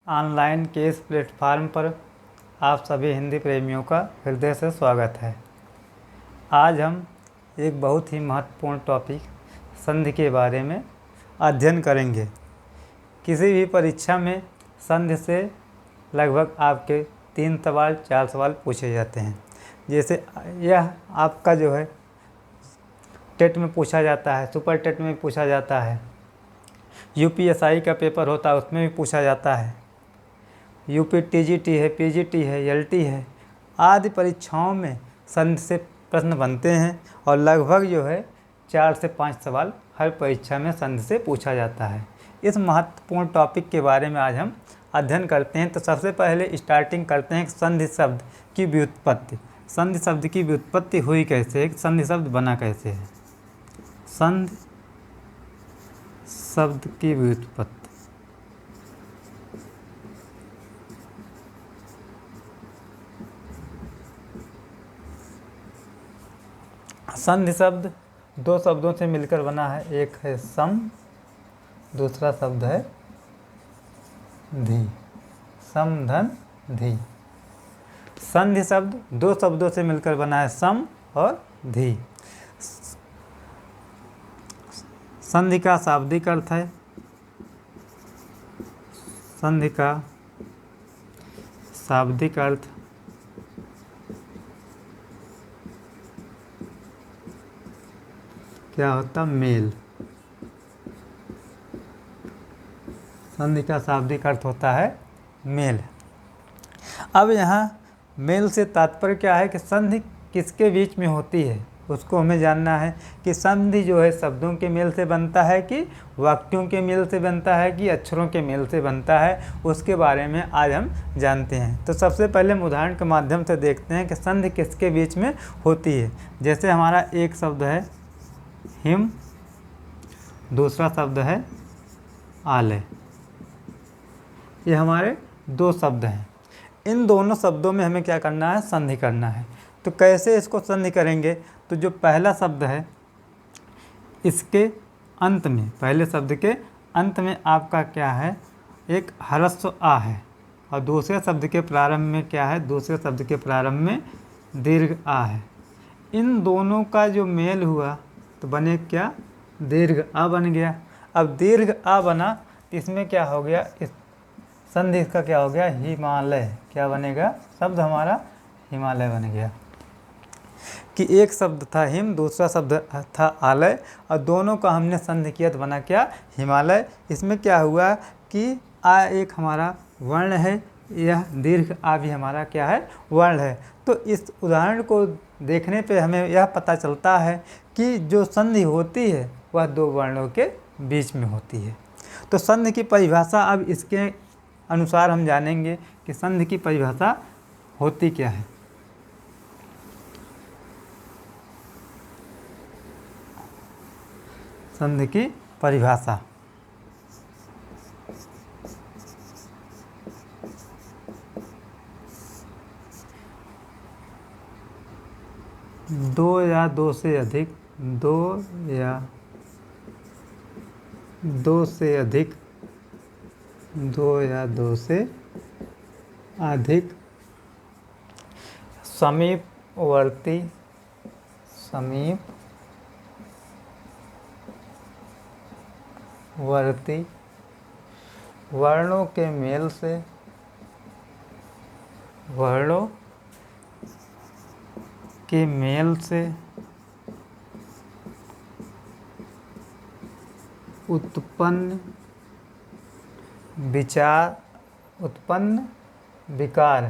Online के इस platform पर आप सभी हिंदी प्रेमियों का हृदय से स्वागत है। आज हम एक बहुत ही महत्वपूर्ण टॉपिक संधि के बारे में अध्ययन करेंगे। किसी भी परीक्षा में संधि से लगभग आपके 3 सवाल 4 सवाल पूछे जाते हैं। जैसे यह आपका जो है टेट में पूछा जाता है, सुपर टेट में पूछा जाता है, यूपीएसआई का पेपर होता है उसमें भी पूछा जाता है, यूपी टीजीटी है, पीजीटी है, एलटी है आदि परीक्षाओं में संधि से प्रश्न बनते हैं और लगभग जो है 4 से 5 सवाल हर परीक्षा में संधि से पूछा जाता है। इस महत्वपूर्ण टॉपिक के बारे में आज हम अध्ययन करते हैं। तो सबसे पहले स्टार्टिंग करते हैं संधि शब्द की व्युत्पत्ति। संधि शब्द की व्युत्पत्ति हुई कैसे है, संधि शब्द बना कैसे है। संधि शब्द की व्युत्पत्ति संधि शब्द 2 शब्दों से मिलकर बना है। एक है सम, दूसरा शब्द है धी। सम धन धी। संधि शब्द 2 शब्दों से मिलकर बना है, सम और धी। संधि का शाब्दिक अर्थ है, संधि का शाब्दिक अर्थ क्या होता? मेल। संधि का शाब्दिक अर्थ होता है मेल। अब यहाँ मेल से तात्पर्य क्या है कि संधि किसके बीच में होती है उसको हमें जानना है कि संधि जो है शब्दों के मेल से बनता है कि वाक्यों के मेल से बनता है कि अक्षरों के मेल से बनता है, उसके बारे में आज हम जानते हैं। तो सबसे पहले हम उदाहरण के माध्यम से देखते हैं कि संधि किसके बीच में होती है। जैसे हमारा एक शब्द है हिम, दूसरा शब्द है आलय। ये हमारे 2 शब्द हैं। इन दोनों शब्दों में हमें क्या करना है? संधि करना है। तो कैसे इसको संधि करेंगे? तो जो पहला शब्द है इसके अंत में, पहले शब्द के अंत में आपका क्या है? एक ह्रस्व आ है और दूसरे शब्द के प्रारंभ में क्या है? दूसरे शब्द के प्रारंभ में दीर्घ आ है। इन दोनों का जो मेल हुआ तो बने क्या? दीर्घ आ बन गया। अब दीर्घ आ बना तो इसमें क्या हो गया? इस संधि इसका क्या हो गया? हिमालय। क्या बनेगा? शब्द हमारा हिमालय बन गया। कि एक शब्द था हिम, दूसरा शब्द था आलय और दोनों का हमने संधि किया तो बना क्या? हिमालय। इसमें क्या हुआ कि आ एक हमारा वर्ण है, यह दीर्घ आ भी हमारा क्या है? वर्ण है। तो इस उदाहरण को देखने पे हमें यह पता चलता है कि जो संधि होती है वह 2 वर्णों के बीच में होती है। तो संधि की परिभाषा अब इसके अनुसार हम जानेंगे कि संधि की परिभाषा होती क्या है। संधि की परिभाषा दो या दो से अधिक, दो या दो से अधिक, दो या दो से अधिक समीपवर्ती, समीपवर्ती वर्णों के मेल से, वर्णों के मेल से उत्पन्न विकार, उत्पन्न विकार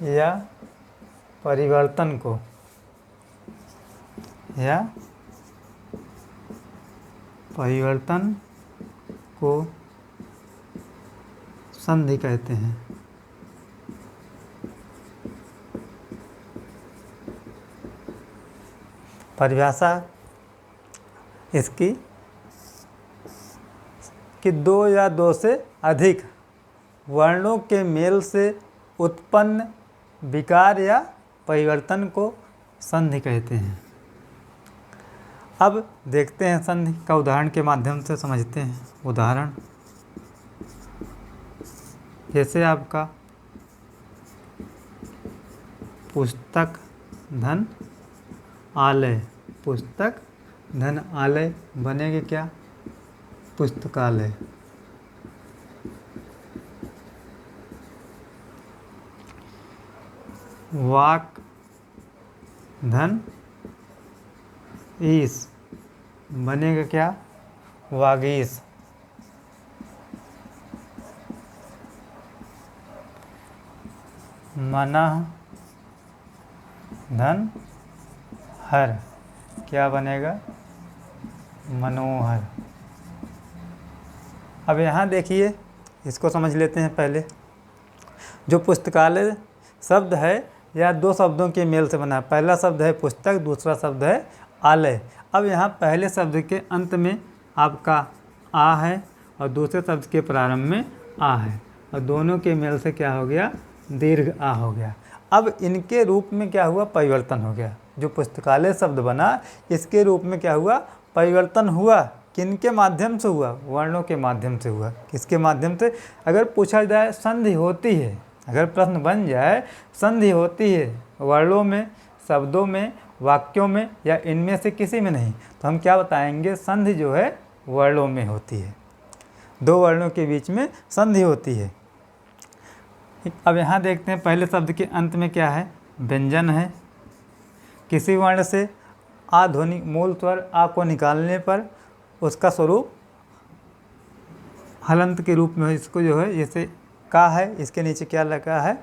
या परिवर्तन को, या परिवर्तन को संधि कहते हैं। परिभाषा इसकी कि 2 या 2 से अधिक वर्णों के मेल से उत्पन्न विकार या परिवर्तन को संधि कहते हैं। अब देखते हैं संधि का उदाहरण के माध्यम से समझते हैं। उदाहरण जैसे आपका पुस्तक धन आलय, पुस्तक धन आलय बनेगा क्या? पुस्तकालय। वाक धन ईश बनेगा क्या? वागीश। मनः धन हर क्या बनेगा? मनोहर। अब यहाँ देखिए, इसको समझ लेते हैं पहले। जो पुस्तकालय शब्द है यह दो शब्दों के मेल से बना है। पहला शब्द है पुस्तक, दूसरा शब्द है आलय। अब यहाँ पहले शब्द के अंत में आपका आ है और दूसरे शब्द के प्रारंभ में आ है, और दोनों के मेल से क्या हो गया? दीर्घ आ हो गया। अब इनके रूप में क्या हुआ? परिवर्तन हो गया। जो पुस्तकालय शब्द बना इसके रूप में क्या हुआ? परिवर्तन हुआ। किनके माध्यम से हुआ? वर्णों के माध्यम से हुआ। किसके माध्यम से? अगर पूछा जाए संधि होती है, अगर प्रश्न बन जाए संधि होती है वर्णों में, शब्दों में, वाक्यों में, या इनमें से किसी में नहीं, तो हम क्या बताएंगे? संधि जो है वर्णों में होती है। दो वर्णों के बीच में संधि होती है। अब यहाँ देखते हैं पहले शब्द के अंत में क्या है? व्यंजन है। किसी वर्ण से आ ध्वनि मूल स्वर आ को निकालने पर उसका स्वरूप हलंत के रूप में है। इसको जो है जैसे का है, इसके नीचे क्या लगा है?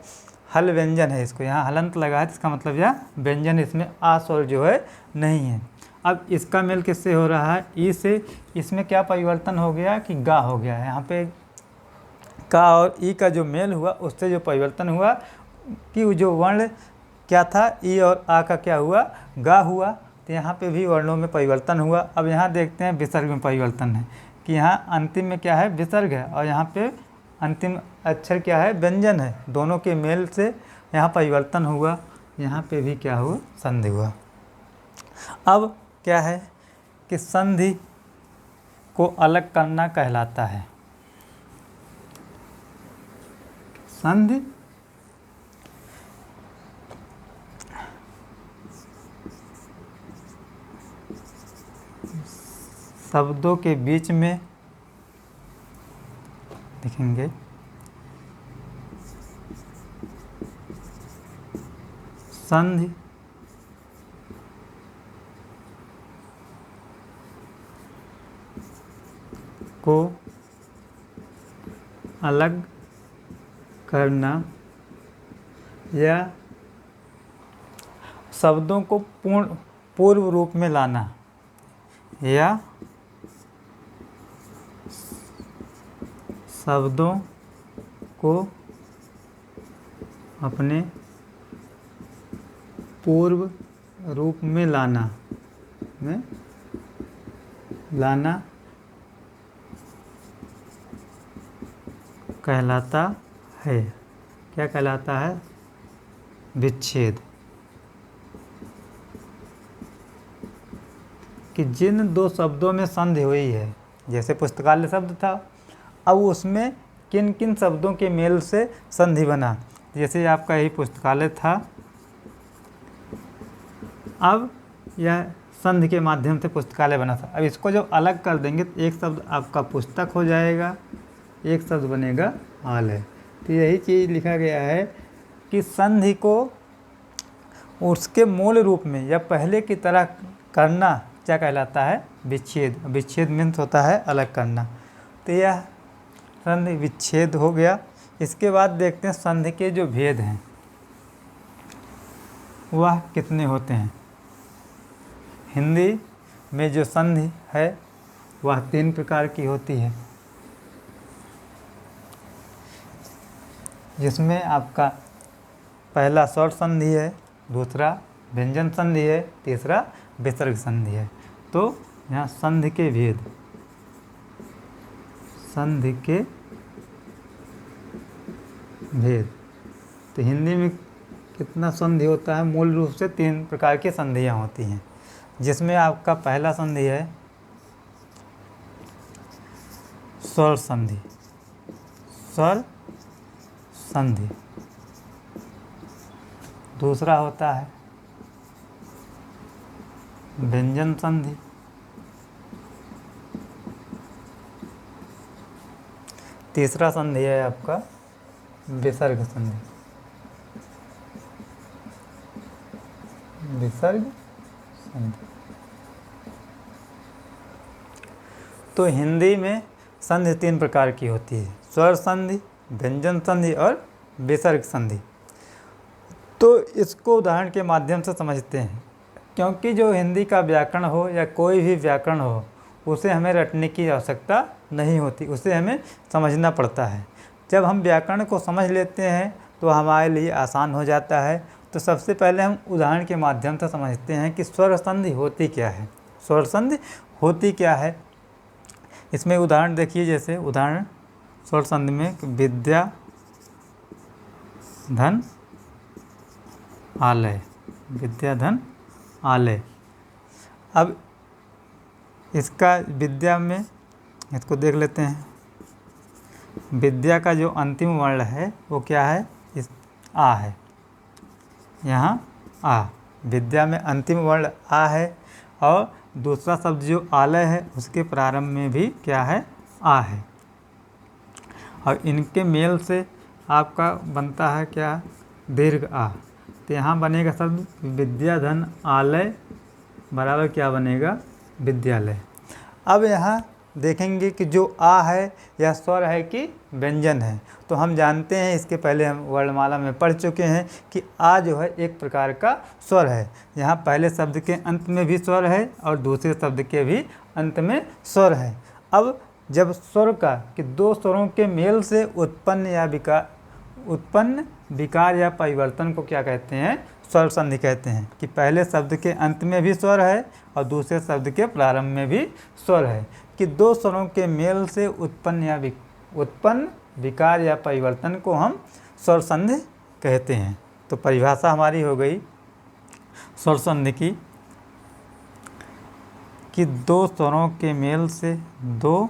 हल व्यंजन है। इसको यहाँ हलंत लगा है, इसका मतलब यह व्यंजन, इसमें आ स्वर जो है नहीं है। अब इसका मेल किससे हो रहा है? ई से। इसमें क्या परिवर्तन हो गया कि गा हो गया है। यहाँ पे का और ई का जो मेल हुआ उससे जो परिवर्तन हुआ कि जो वर्ण क्या था? ई और आ का क्या हुआ? गा हुआ। तो यहाँ पे भी वर्णों में परिवर्तन हुआ। अब यहाँ देखते हैं विसर्ग में परिवर्तन है कि यहाँ अंतिम में क्या है? विसर्ग है, और यहाँ पे अंतिम अक्षर क्या है? व्यंजन है। दोनों के मेल से यहाँ परिवर्तन हुआ। यहाँ पे भी क्या हुआ? संधि हुआ। अब क्या है कि संधि को अलग करना कहलाता है। संधि शब्दों के बीच में लिखेंगे संधि को अलग करना या शब्दों को पूर्व रूप में लाना, या शब्दों को अपने पूर्व रूप में लाना कहलाता है। क्या कहलाता है? विच्छेद। कि जिन दो शब्दों में संधि हुई है, जैसे पुस्तकालय शब्द था, अब उसमें किन किन शब्दों के मेल से संधि बना। जैसे आपका यही पुस्तकालय था, अब यह संधि के माध्यम से पुस्तकालय बना था। अब इसको जब अलग कर देंगे तो एक शब्द आपका पुस्तक हो जाएगा, एक शब्द बनेगा आलय। तो यही चीज़ लिखा गया है कि संधि को उसके मूल रूप में या पहले की तरह करना क्या कहलाता है? विच्छेद। विच्छेद मीन्स होता है अलग करना। तो यह संधि विच्छेद हो गया। इसके बाद देखते हैं संधि के जो भेद हैं वह कितने होते हैं। हिंदी में जो संधि है वह 3 प्रकार की होती है, जिसमें आपका पहला स्वर संधि है, दूसरा व्यंजन संधि है, तीसरा विसर्ग संधि है। तो यहाँ संधि के भेद, संधि के भेद। तो हिंदी में कितना संधि होता है? मूल रूप से 3 प्रकार की संधियाँ होती हैं, जिसमें आपका पहला संधि है स्वर संधि। स्वर संधि। दूसरा होता है व्यंजन संधि। तीसरा संधि है आपका विसर्ग संधि। विसर्ग संधि। तो हिंदी में संधि 3 प्रकार की होती है, स्वर संधि, व्यंजन संधि और विसर्ग संधि। तो इसको उदाहरण के माध्यम से समझते हैं, क्योंकि जो हिंदी का व्याकरण हो या कोई भी व्याकरण हो, उसे हमें रटने की आवश्यकता नहीं होती, उसे हमें समझना पड़ता है। जब हम व्याकरण को समझ लेते हैं तो हमारे लिए आसान हो जाता है। तो सबसे पहले हम उदाहरण के माध्यम से समझते हैं कि स्वर संधि होती क्या है। स्वर संधि होती क्या है, इसमें उदाहरण देखिए। जैसे उदाहरण स्वर संधि में विद्या धन आलय। विद्या धन आलय। अब इसका विद्या में इसको देख लेते हैं। विद्या का जो अंतिम वर्ण है वो क्या है? इस आ है। यहाँ आ, विद्या में अंतिम वर्ण आ है, और दूसरा शब्द जो आलय है उसके प्रारंभ में भी क्या है? आ है। और इनके मेल से आपका बनता है क्या? दीर्घ आ। तो यहाँ बनेगा शब्द विद्या धन आलय बराबर क्या बनेगा? विद्यालय। अब यहाँ देखेंगे कि जो आ है यह स्वर है कि व्यंजन है। तो हम जानते हैं, इसके पहले हम वर्णमाला में पढ़ चुके हैं कि आ जो है एक प्रकार का स्वर है। यहाँ पहले शब्द के अंत में भी स्वर है और दूसरे शब्द के भी अंत में स्वर है। अब जब स्वर का कि 2 स्वरों के मेल से उत्पन्न विकार या परिवर्तन को क्या कहते हैं? स्वर संधि कहते हैं। कि पहले शब्द के अंत में भी स्वर है और दूसरे शब्द के प्रारंभ में भी स्वर है, कि 2 स्वरों के मेल से उत्पन्न विकार या परिवर्तन को हम स्वर संधि कहते हैं। तो परिभाषा हमारी हो गई स्वर संधि की कि 2 स्वरों के मेल से 2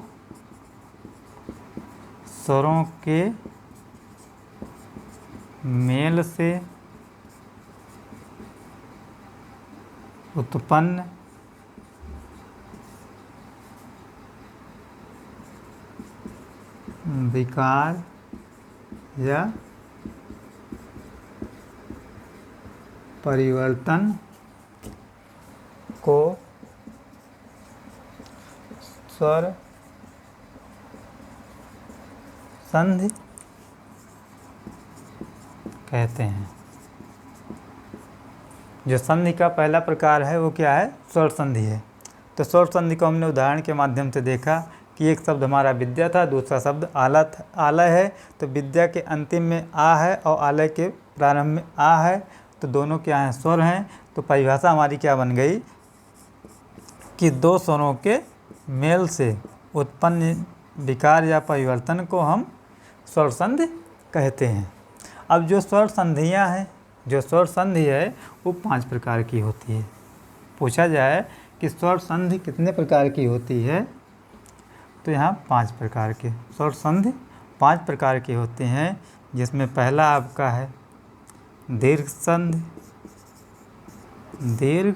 स्वरों के मेल से उत्पन्न विकार या परिवर्तन को स्वर संधि कहते हैं। जो संधि का पहला प्रकार है वो क्या है? स्वर संधि है। तो स्वर संधि को हमने उदाहरण के माध्यम से देखा कि एक शब्द हमारा विद्या था, दूसरा शब्द आलय है। तो विद्या के अंतिम में आ है और आलय के प्रारंभ में आ है, तो दोनों क्या हैं? स्वर हैं। तो परिभाषा हमारी क्या बन गई कि 2 स्वरों के मेल से उत्पन्न विकार या परिवर्तन को हम स्वर संधि कहते हैं। अब जो स्वर संधियाँ हैं, जो स्वर संधि है वो 5 प्रकार की होती है। पूछा जाए कि स्वर संधि कितने प्रकार की होती है, तो यहाँ 5 प्रकार के स्वर संधि 5 प्रकार के होते हैं। जिसमें पहला आपका है दीर्घ संधि, दीर्घ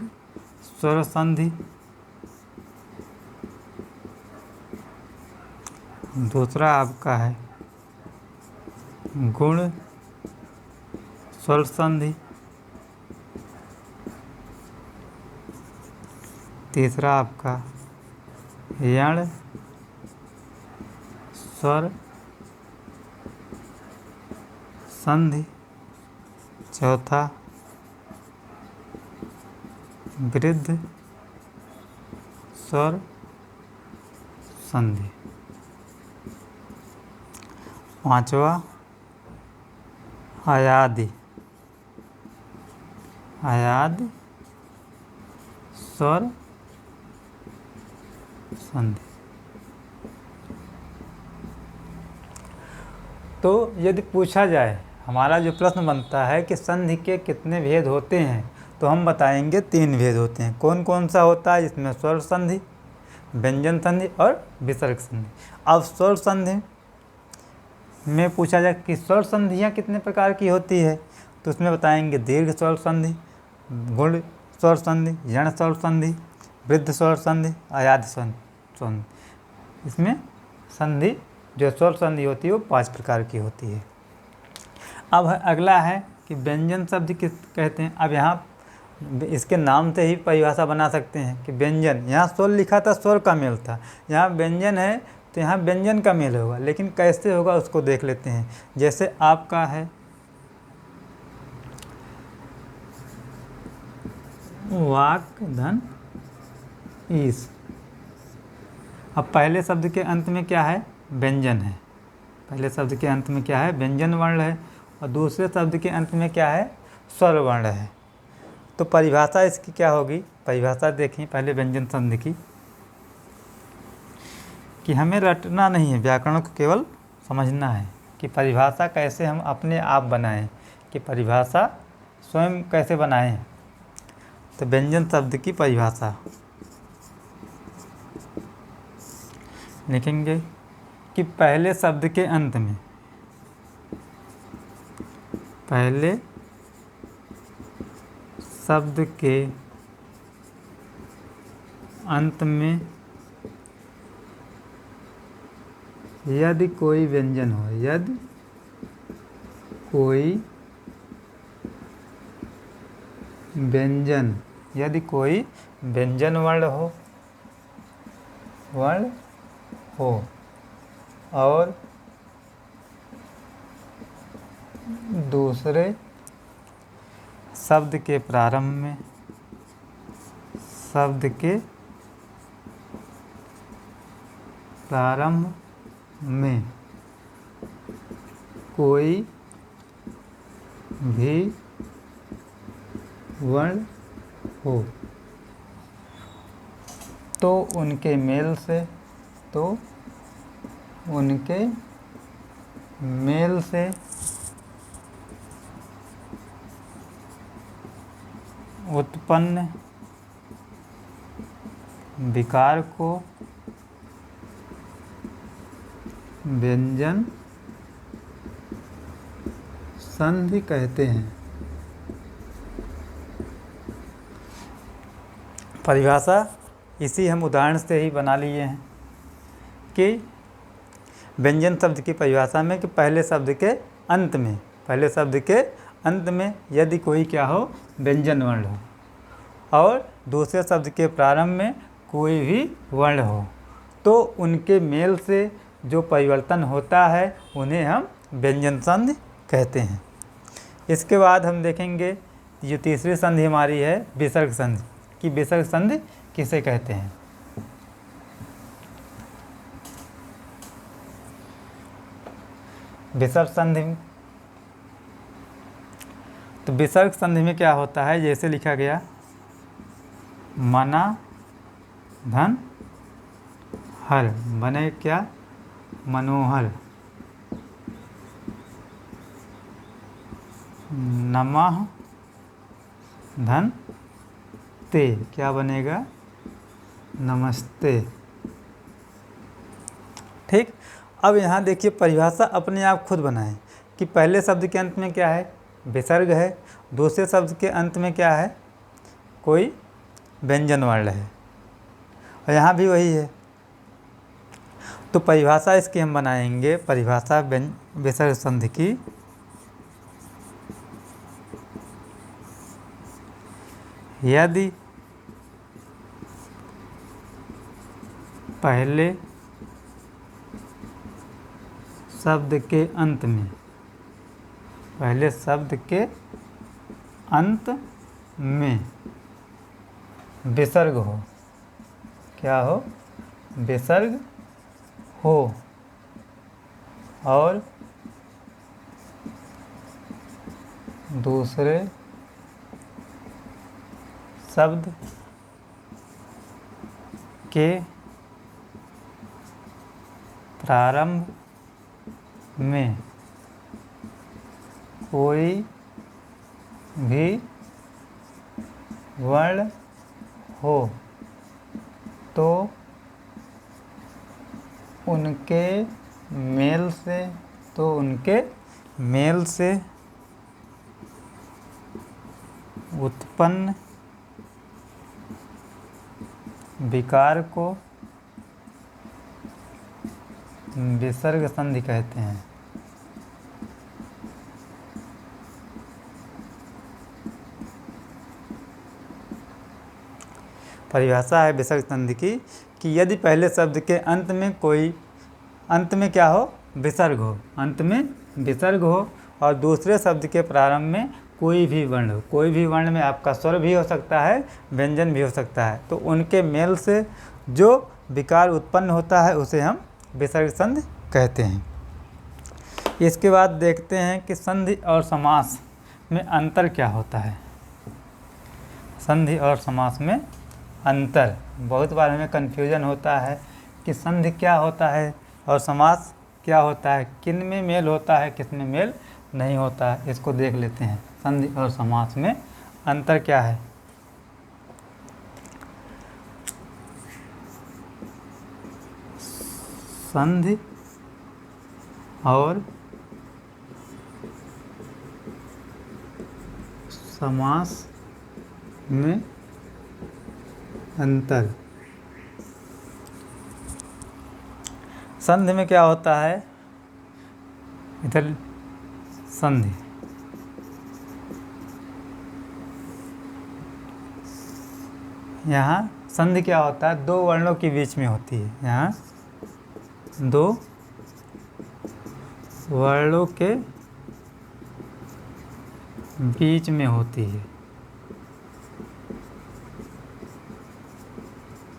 स्वर संधि। दूसरा आपका है गुण स्वर संधि। तीसरा आपका यण स्वर संधि। चौथा वृद्ध स्वर संधि। पांचवा अयादि, अयादि स्वर संधि। तो यदि पूछा जाए हमारा जो प्रश्न बनता है कि संधि के कितने भेद होते हैं, तो हम बताएंगे 3 भेद होते हैं। कौन कौन सा होता है? इसमें स्वर संधि, व्यंजन संधि और विसर्ग संधि। अब स्वर संधि में पूछा जाए कि स्वर संधियाँ कितने प्रकार की होती है, तो उसमें बताएंगे दीर्घ स्वर संधि, गुण स्वर संधि, यण स्वर संधि, वृद्ध स्वर संधि, आयाद्य स्वर संधि। इसमें संधि जो स्वर संधि होती है वो 5 प्रकार की होती है। अब अगला है कि व्यंजन शब्द किस कहते हैं। अब यहाँ इसके नाम से ही परिभाषा बना सकते हैं कि व्यंजन, यहाँ स्वर लिखा था, स्वर का मेल था, यहाँ व्यंजन है तो यहाँ व्यंजन का मेल होगा, लेकिन कैसे होगा उसको देख लेते हैं। जैसे आपका है वाक धन ईस। अब पहले शब्द के अंत में क्या है? व्यंजन है। पहले शब्द के अंत में क्या है? व्यंजन वर्ण है। और दूसरे शब्द के अंत में क्या है? स्वर वर्ण है। तो परिभाषा इसकी क्या होगी? परिभाषा देखें पहले व्यंजन संधि की, कि हमें रटना नहीं है, व्याकरण को केवल समझना है कि परिभाषा कैसे हम अपने आप बनाएं, कि परिभाषा स्वयं कैसे बनाएं। तो व्यंजन शब्द की परिभाषा लिखेंगे कि पहले शब्द के अंत में, पहले शब्द के अंत में यदि कोई व्यंजन हो, यदि कोई व्यंजन, यदि कोई व्यंजन वर्ण हो और दूसरे शब्द के प्रारंभ में, शब्द के प्रारंभ में कोई भी वर्ण हो, तो उनके मेल से, तो उनके मेल से उत्पन्न विकार को व्यंजन संधि कहते हैं। परिभाषा इसी हम उदाहरण से ही बना लिए हैं कि व्यंजन शब्द की परिभाषा में कि पहले शब्द के अंत में, पहले शब्द के अंत में यदि कोई क्या हो? व्यंजन वर्ण हो, और दूसरे शब्द के प्रारंभ में कोई भी वर्ण हो, तो उनके मेल से जो परिवर्तन होता है उन्हें हम व्यंजन संधि कहते हैं। इसके बाद हम देखेंगे जो तीसरी संधि हमारी है विसर्ग संधि, कि विसर्ग संधि किसे कहते हैं। विसर्ग संधि, तो विसर्ग संधि में क्या होता है? जैसे लिखा गया मना धन हर, बने क्या? मनोहर, नमः धन ते, क्या बनेगा? नमस्ते। ठीक। अब यहाँ देखिए परिभाषा अपने आप खुद बनाएं कि पहले शब्द के अंत में क्या है? विसर्ग है, दूसरे शब्द के अंत में क्या है? कोई व्यंजन वर्ण है, और यहाँ भी वही है। तो परिभाषा इसकी हम बनाएंगे, परिभाषा विसर्ग संधि की, यदि पहले शब्द के अंत में, पहले शब्द के अंत में विसर्ग हो, क्या हो? विसर्ग हो, और दूसरे शब्द के प्रारंभ में कोई भी वर्ण हो तो उनके मेल से उत्पन्न विकार को विसर्ग संधि कहते हैं। परिभाषा है विसर्ग संधि की कि यदि पहले शब्द के अंत में क्या हो, विसर्ग हो, अंत में विसर्ग हो और दूसरे शब्द के प्रारंभ में कोई भी वर्ण हो। कोई भी वर्ण में आपका स्वर भी हो सकता है, व्यंजन भी हो सकता है, तो उनके मेल से जो विकार उत्पन्न होता है उसे हम विसर्ग संधि कहते हैं। इसके बाद देखते हैं कि संधि और समास में अंतर क्या होता है। संधि और समास में अंतर, बहुत बार हमें कन्फ्यूजन होता है कि संधि क्या होता है और समास क्या होता है, किन में मेल होता है, किस में मेल नहीं होता है। इसको देख लेते हैं, संधि और समास में अंतर क्या है। संधि और समास में अंतर। संधि में क्या होता है, इधर संधि, यहाँ संधि क्या होता है, दो वर्णों के बीच में होती है। यहाँ दो वर्णों के बीच में होती है।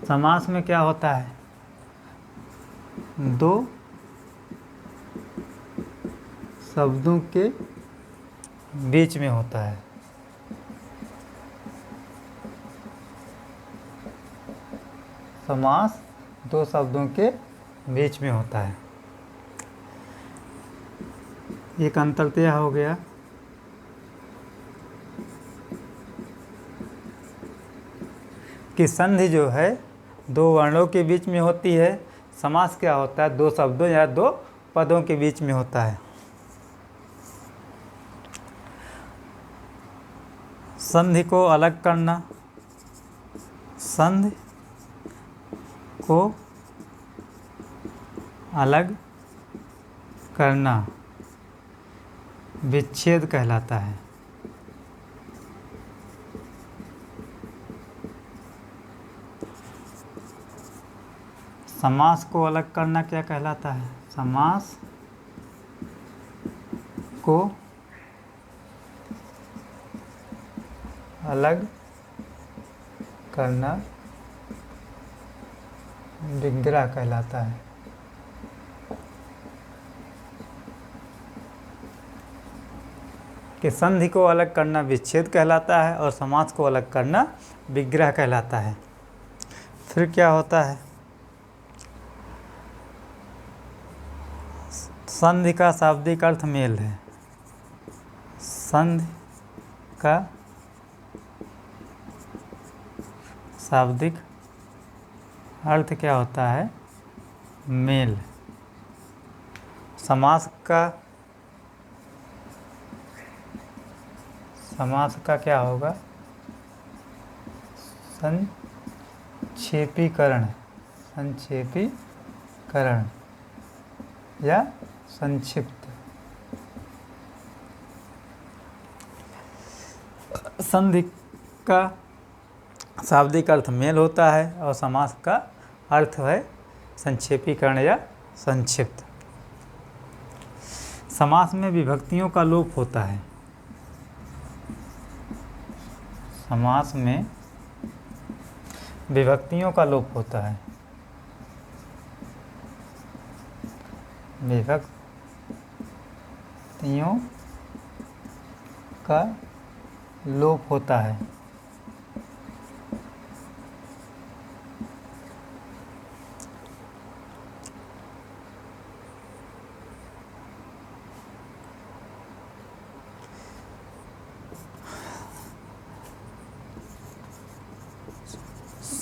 समास में क्या होता है, दो शब्दों के बीच में होता है। समास दो शब्दों के बीच में होता है। एक अंतर तो यह हो गया। कि संधि जो है दो वर्णों के बीच में होती है, समास क्या होता है, दो शब्दों या दो पदों के बीच में होता है। संधि को अलग करना, संधि को अलग करना विच्छेद कहलाता है। समास को अलग करना क्या कहलाता है, समास को अलग करना विग्रह कहलाता है। कि संधि को अलग करना विच्छेद कहलाता है और समास को अलग करना विग्रह कहलाता है। फिर क्या होता है, संधि का शाब्दिक अर्थ मेल है। संधि का शाब्दिक अर्थ क्या होता है, मेल। समास का क्या होगा, संक्षेपीकरण या संक्षिप्त। संधि का शाब्दिक अर्थ मेल होता है और समास का अर्थ है संक्षेपीकरण या संक्षिप्त। समास में विभक्तियों का लोप होता है। समास में विभक्तियों का लोप होता है। विभक्तियों का लोप होता है।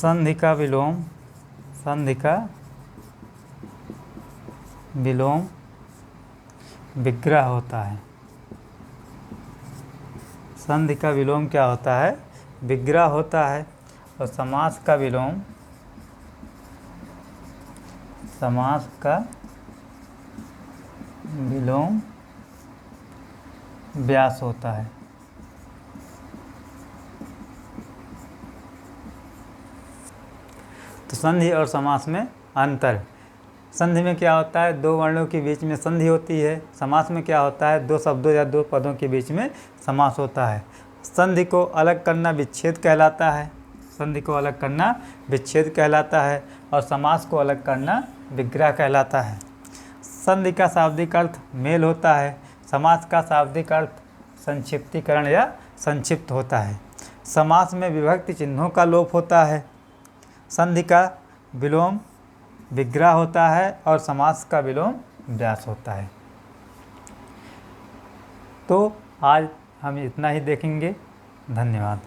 संधि का विलोम विग्रह होता है। संधि का विलोम क्या होता है? विग्रह होता है। और समास का विलोम व्यास होता है। तो संधि और समास में अंतर। संधि में क्या होता है? दो वर्णों के बीच में संधि होती है। समास में क्या होता है? दो शब्दों या दो पदों के बीच में समास होता है। संधि को अलग करना विच्छेद कहलाता है। संधि को अलग करना विच्छेद कहलाता है और समास को अलग करना विग्रह कहलाता है। संधि का शाब्दिक अर्थ मेल होता है। समास का शाब्दिक अर्थ संक्षिप्तीकरण या संक्षिप्त होता है। समास में विभक्ति चिन्हों का लोप होता है। संधि का विलोम विग्रह होता है और समास का विलोम व्यास होता है। तो आज हम इतना ही देखेंगे। धन्यवाद।